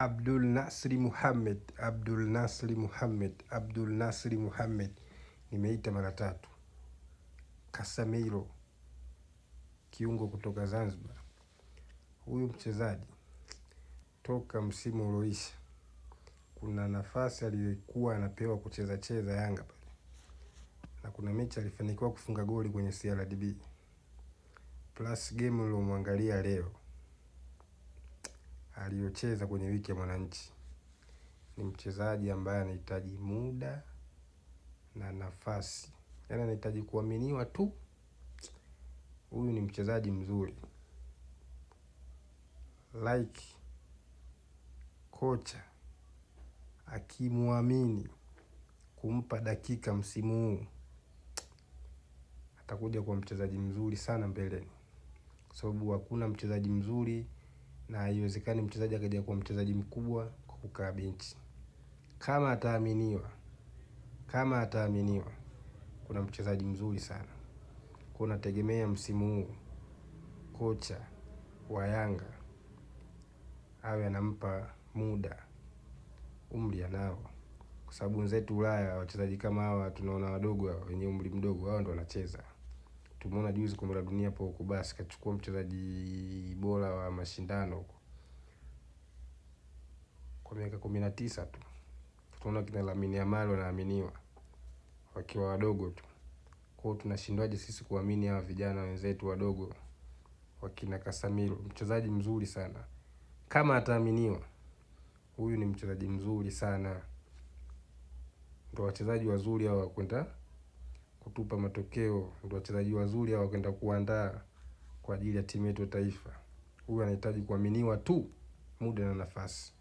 Abdul Nasri Mohamed. Nimeita mara 3. Casemiro, kiungo kutoka Zanzibar. Huyu mchezaji toka msimu ulioisha kuna nafasi aliyokuwa anapewa kucheza Yanga pale, na kuna mechi alifanikiwa kufunga goli kwenye CRDB plus game uliyomwangalia leo aliyocheza kwenye wiki ya Mwananchi. Ni mchezaji ambaye anahitaji muda na nafasi, yaani anahitaji kuaminiwa tu. Huyu ni mchezaji mzuri, kocha akimwamini kumpa dakika msimu huu atakuja kuwa mchezaji mzuri sana mbeleni, kwa sababu hakuna mchezaji mzuri na haiwezekani mchezaji akaja kuwa mchezaji mkubwa kwa kukaa benchi. Kama ataaminiwa kuna mchezaji mzuri sana. Kwa nategemea msimu huu kocha wa Yanga awe anampa muda, umri anao, kwa sababu wenzetu Ulaya wachezaji kama hawa tunaona wadogo, wenye umri mdogo, hao ndio wanacheza. Tumeona juzi kombe la dunia hapo huko, basi kachukua mchezaji bora wa mashindano huko kwa miaka 19 tu. Tunaona kina Lamine Yamal wanaaminiwa wakiwa wadogo tu. Kwa hiyo tunashindwaje sisi kuamini hawa vijana wenzetu wadogo wakina Casemiro? Mchezaji mzuri sana. Kama ataaminiwa, huyu ni mchezaji mzuri sana. Ndio wachezaji wazuri hao kwenda kutupa matokeo, ndio wachezaji wazuri hao kwenda kuandaa kwa ajili ya timu yetu ya taifa. Huyu anahitaji kuaminiwa tu, muda na nafasi.